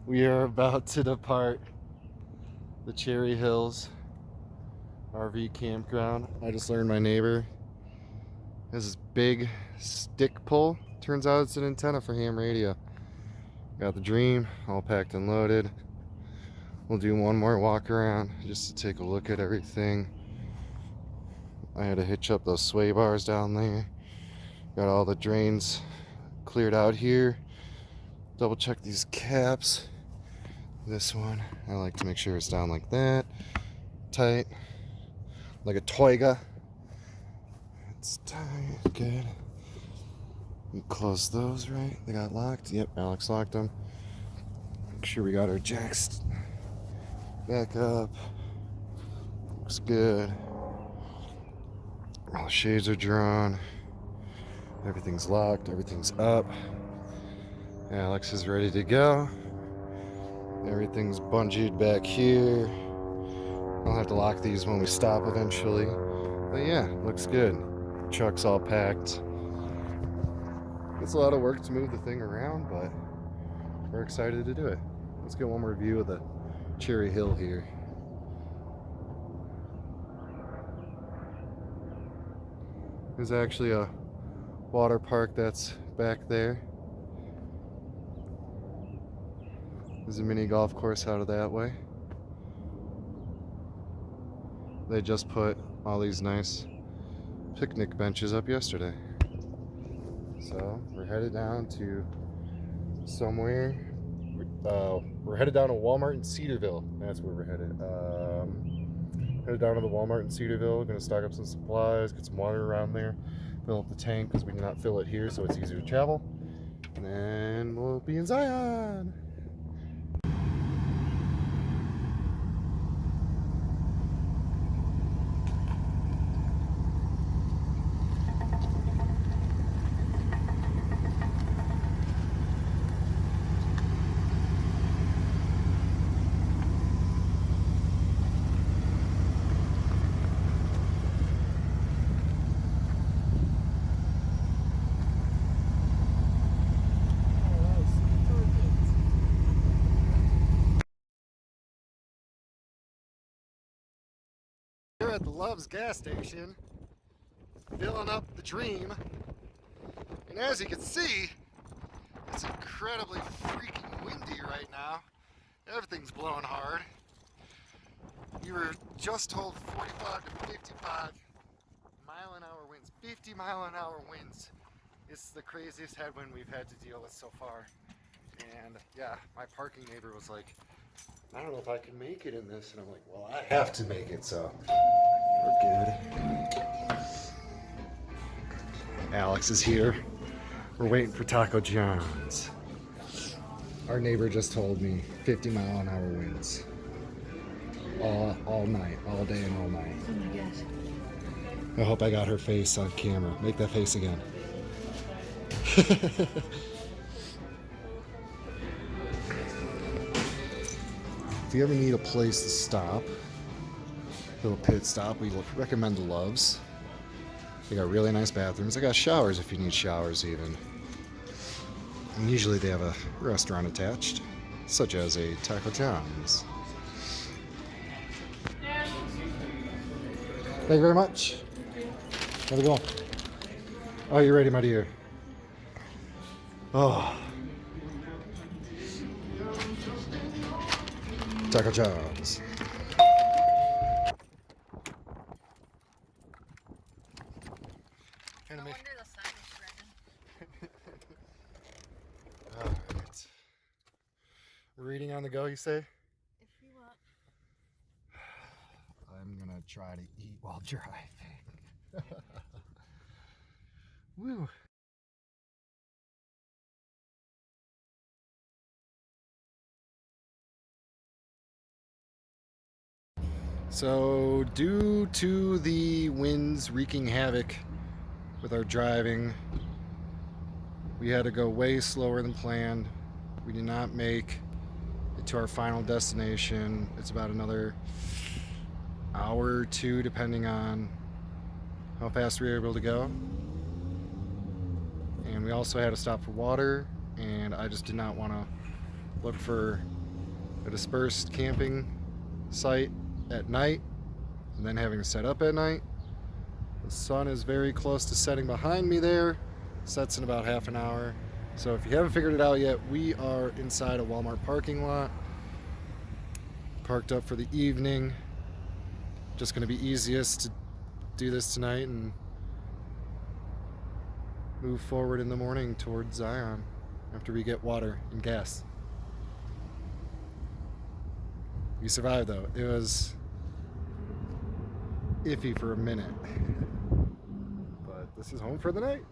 We are about to depart the Cherry Hills RV campground. I just learned my neighbor has this big stick pole. Turns out it's an antenna for ham radio. Got the Dream all packed and loaded. We'll do one more walk around just to take a look at everything. I had to hitch up those sway bars down there. Got all the drains cleared out here. Double check these caps. This one, I like to make sure it's down like that. Tight. Like a toiga. It's tight. Good. We close those right. They got locked. Yep, Alex locked them. Make sure we got our jacks back up. Looks good. All the shades are drawn. Everything's locked. Everything's up. Alex is ready to go. Everything's bungeed back here. I'll have to lock these when we stop eventually. But yeah, looks good. Truck's all packed. It's a lot of work to move the thing around, but we're excited to do it. Let's get one more view of the Cherry Hill here. There's actually a water park that's back there. There's a mini golf course out of that way. They just put all these nice picnic benches up yesterday. So we're headed down to somewhere. We're headed down to Walmart in Cedarville. That's where we're headed. Headed down to the Walmart in Cedarville. Gonna stock up some supplies, get some water around there, fill up the tank because we did not fill it here, so it's easier to travel. And then we'll be in Zion. We're at the Love's gas station, filling up the Dream, and as you can see, it's incredibly freaking windy right now. Everything's blowing hard. We were just told 45 to 55 mile an hour winds, 50 mile an hour winds. It's the craziest headwind we've had to deal with so far. And yeah, my parking neighbor was like, I don't know if I can make it in this. And I'm like, well, I have to make it, so we're good. Alex is here. We're waiting for Taco John's. Our neighbor just told me 50 mile an hour winds. All night, all day and all night. Oh my gosh. I hope I got her face on camera. Make that face again. If you ever need a place to stop, a little pit stop, we recommend the Loves. They got really nice bathrooms. They got showers if you need showers even. And usually they have a restaurant attached, such as a Taco John's. Thank you very much. How's it going? Oh, you ready, my dear? Oh. Taco John's. No wonder the sun is shining. Alright. Reading on the go, you say? If you want. I'm gonna try to eat while driving. Woo. So, due to the winds wreaking havoc with our driving, we had to go way slower than planned. We did not make it to our final destination. It's about another hour or two, depending on how fast we were able to go. And we also had to stop for water, and I just did not want to look for a dispersed camping site at night and then having to set up at night. The sun is very close to setting behind me there. Sets in about half an hour. So if you haven't figured it out yet, we are inside a Walmart parking lot. Parked up for the evening. Just going to be easiest to do this tonight and move forward in the morning towards Zion after we get water and gas. We survived though. It was iffy for a minute. But this is home for the night.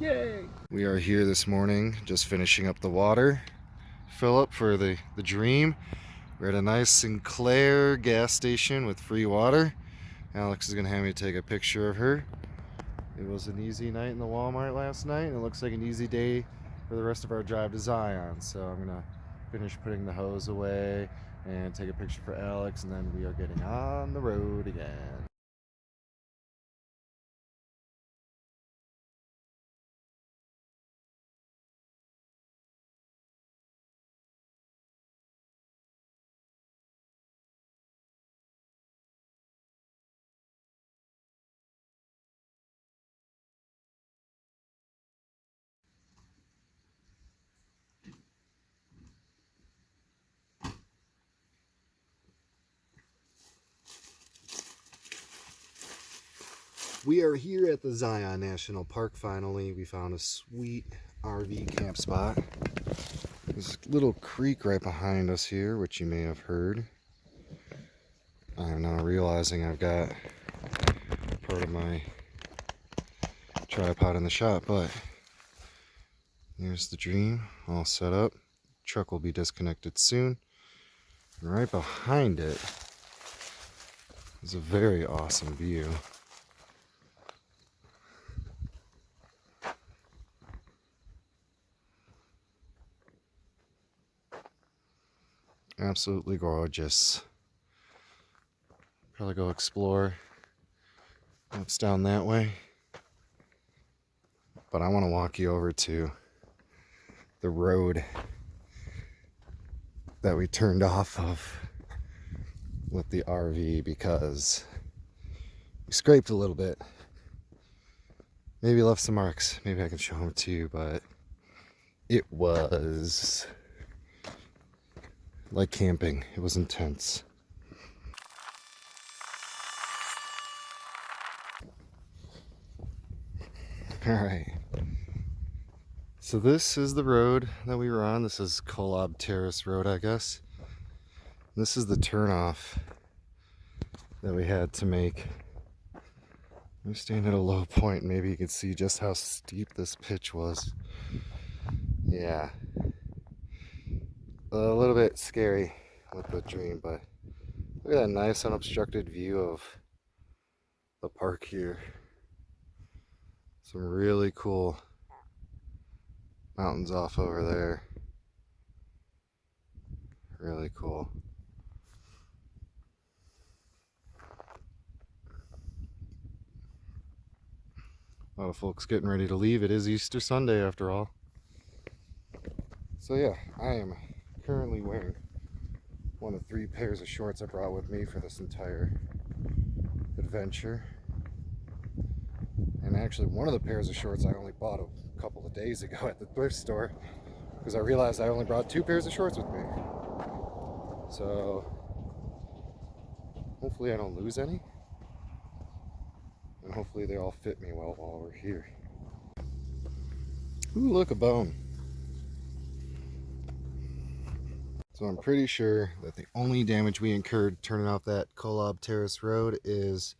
Yay! We are here this morning just finishing up the water fill up for the Dream. We're at a nice Sinclair gas station with free water. Alex is going to have me take a picture of her. It was an easy night in the Walmart last night, and it looks like an easy day for the rest of our drive to Zion. So I'm going to finish putting the hose away and take a picture for Alex, and then we are getting on the road again. We are here at the Zion National Park finally. We found a sweet RV camp spot. There's a little creek right behind us here, which you may have heard. I am now realizing I've got part of my tripod in the shop, but here's the Dream all set up. Truck will be disconnected soon. And right behind it is a very awesome view. Absolutely gorgeous. Probably go explore. It's down that way. But I want to walk you over to the road that we turned off of with the RV because we scraped a little bit. Maybe left some marks. Maybe I can show them to you, but it was like camping. It was intense. All right. So this is the road that we were on. This is Kolob Terrace Road, I guess. This is the turnoff that we had to make. I'm standing at a low point. Maybe you can see just how steep this pitch was. Yeah. A little bit scary with the Dream, but look at that nice unobstructed view of the park here. Some really cool mountains off over there. Really cool. A lot of folks getting ready to leave. It is Easter Sunday after all. So yeah, I am currently wearing one of 3 pairs of shorts I brought with me for this entire adventure. And actually one of the pairs of shorts I only bought a couple of days ago at the thrift store because I realized I only brought 2 pairs of shorts with me. So hopefully I don't lose any. And hopefully they all fit me well while we're here. Ooh, look, a bone. So I'm pretty sure that the only damage we incurred turning off that Kolob Terrace Road is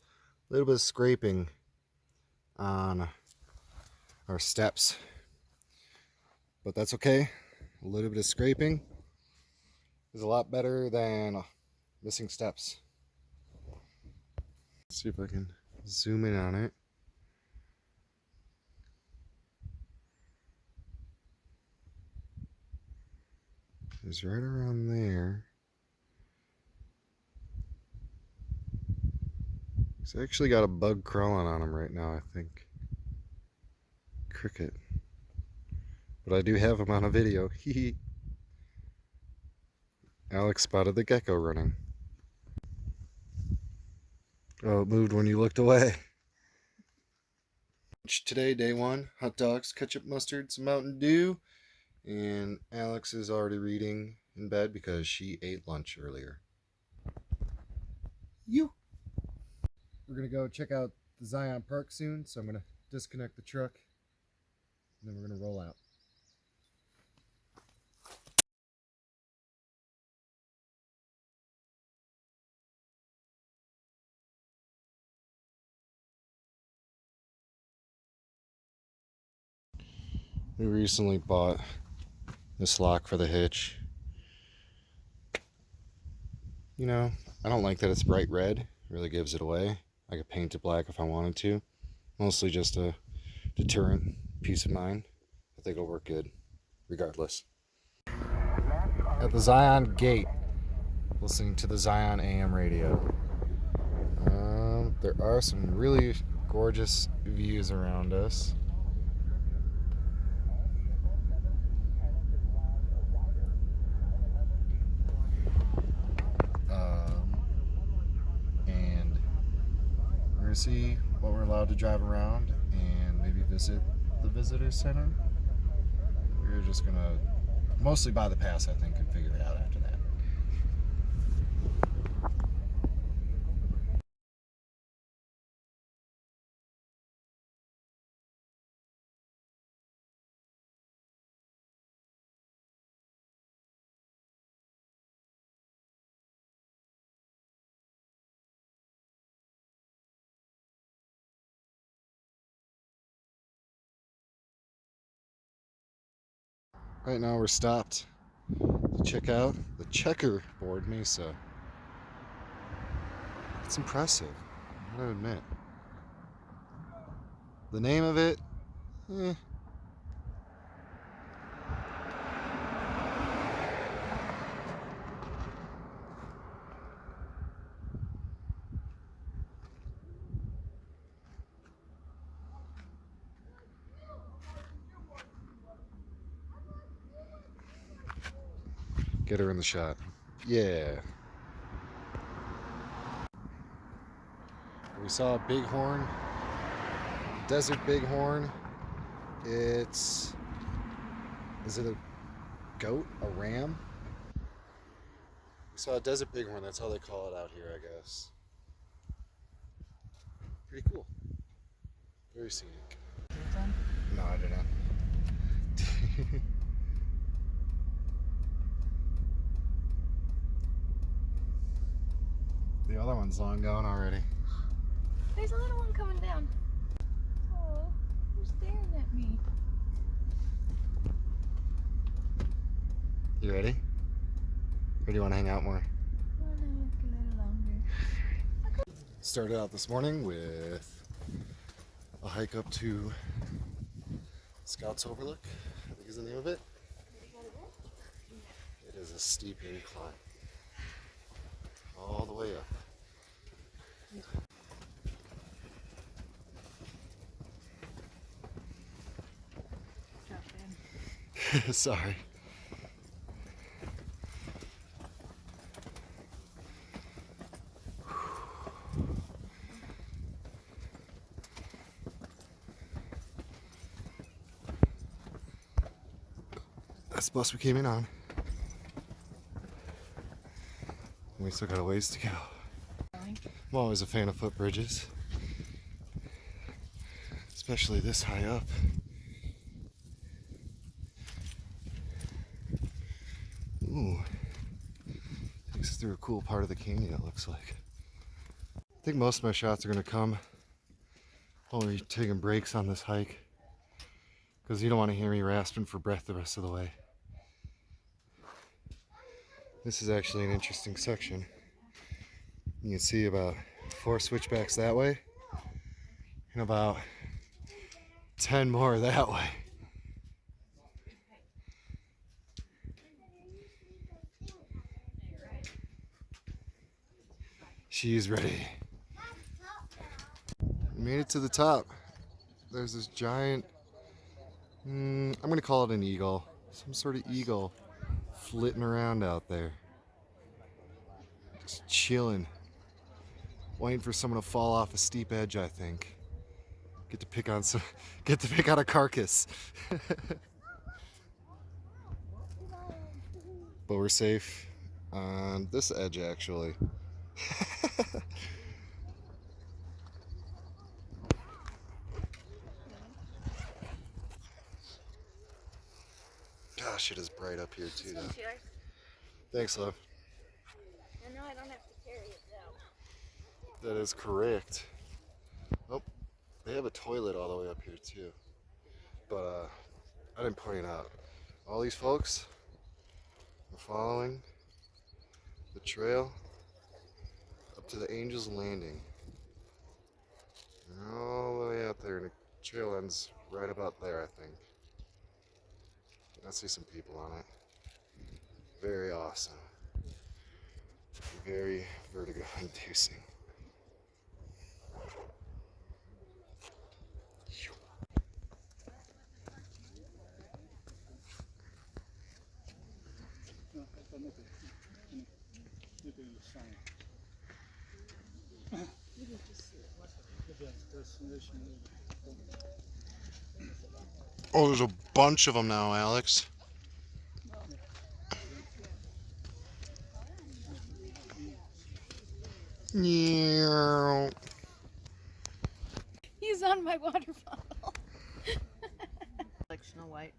a little bit of scraping on our steps. But that's okay. A little bit of scraping is a lot better than missing steps. Let's see if I can zoom in on it. It's right around there. He's actually got a bug crawling on him right now, I think. Cricket. But I do have him on a video. Hee. Alex spotted the gecko running. Oh, it moved when you looked away. Today, day one, hot dogs, ketchup, mustard, some Mountain Dew, and Alex is already reading in bed because she ate lunch earlier. We're going to go check out the Zion Park soon, so I'm going to disconnect the truck, and then we're going to roll out. We recently bought this lock for the hitch. You know, I don't like that it's bright red. It really gives it away. I could paint it black if I wanted to. Mostly just a deterrent, peace of mind. I think it'll work good, regardless. At the Zion gate, listening to the Zion AM radio. There are some really gorgeous views around us. And we're going to see what we're allowed to drive around and maybe visit the visitor center. We're just going to mostly buy the pass, I think, and figure it out after that. Right now we're stopped to check out the Checkerboard Mesa. It's impressive, I gotta admit. The name of it, Get her in the shot. Yeah. We saw a bighorn, desert bighorn. Is it a goat? A ram? We saw a desert bighorn, that's how they call it out here, I guess. Pretty cool. Very scenic. No, I did not. The other one's long gone already. There's a little one coming down. Oh, who's staring at me? You ready? Or do you want to hang out more? I want to look a little longer. Started out this morning with a hike up to Scouts Overlook, I think is the name of it. It is a steep incline. All the way up. Sorry. That's the bus we came in on. We still got a ways to go. I'm always a fan of footbridges, especially this high up. Ooh, takes us through a cool part of the canyon, it looks like. I think most of my shots are going to come while we're taking breaks on this hike, because you don't want to hear me rasping for breath the rest of the way. This is actually an interesting section. You can see about 4 switchbacks that way and about 10 more that way. She's ready. We made it to the top. There's this giant, I'm gonna call it an eagle. Some sort of eagle flitting around out there. Just chilling. Waiting for someone to fall off a steep edge, I think. Get to pick on a carcass. But we're safe on this edge, actually. Gosh, it is bright up here too, though. Thanks, love. I know I don't have to carry it down. That is correct. Oh, they have a toilet all the way up here too. But I didn't point it out. All these folks are following the trail up to the Angel's Landing. And all the way out there, and the trail ends right about there, I think. I see some people on it. Very awesome. Very vertigo inducing. Oh, there's a bunch of them now, Alex. Yeah. He's on my water bottle. Like Snow White.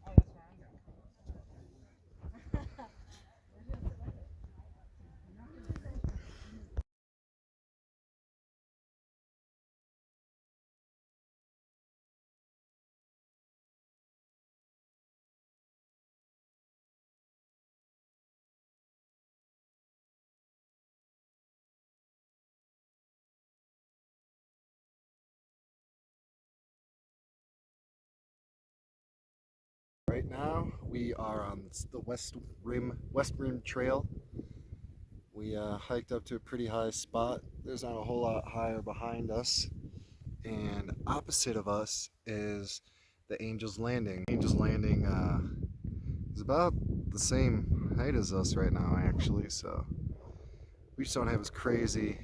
Right now, we are on the West Rim Trail. We hiked up to a pretty high spot. There's not a whole lot higher behind us. And opposite of us is the Angel's Landing. Angel's Landing is about the same height as us right now, actually. So we just don't have as crazy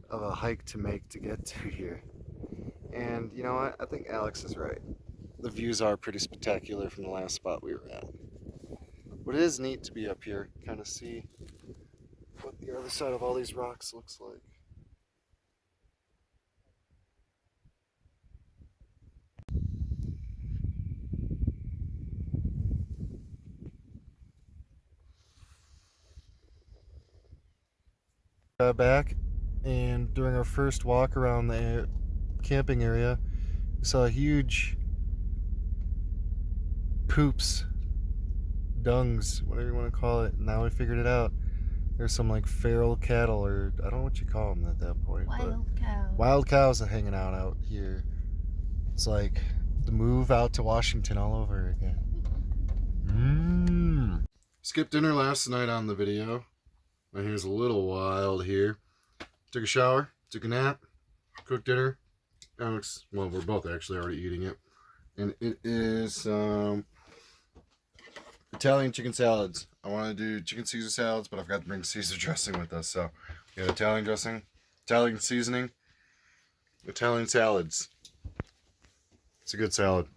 of a hike to make to get to here. And you know what? I think Alex is right. The views are pretty spectacular from the last spot we were at. But it is neat to be up here, kind of see what the other side of all these rocks looks like. Got back, and during our first walk around the camping area, we saw huge poops, dungs, whatever you want to call it. Now we figured it out. There's some like feral cattle, or I don't know what you call them at that point. Wild cow. Wild cows are hanging out here. It's like the move out to Washington all over again. Skipped dinner last night on the video. My hair's a little wild here. Took a shower, took a nap, cooked dinner. Alex, well, we're both actually already eating it. And it is Italian chicken salads. I want to do chicken Caesar salads, but I've got to bring Caesar dressing with us. So we got Italian dressing, Italian seasoning, Italian salads. It's a good salad.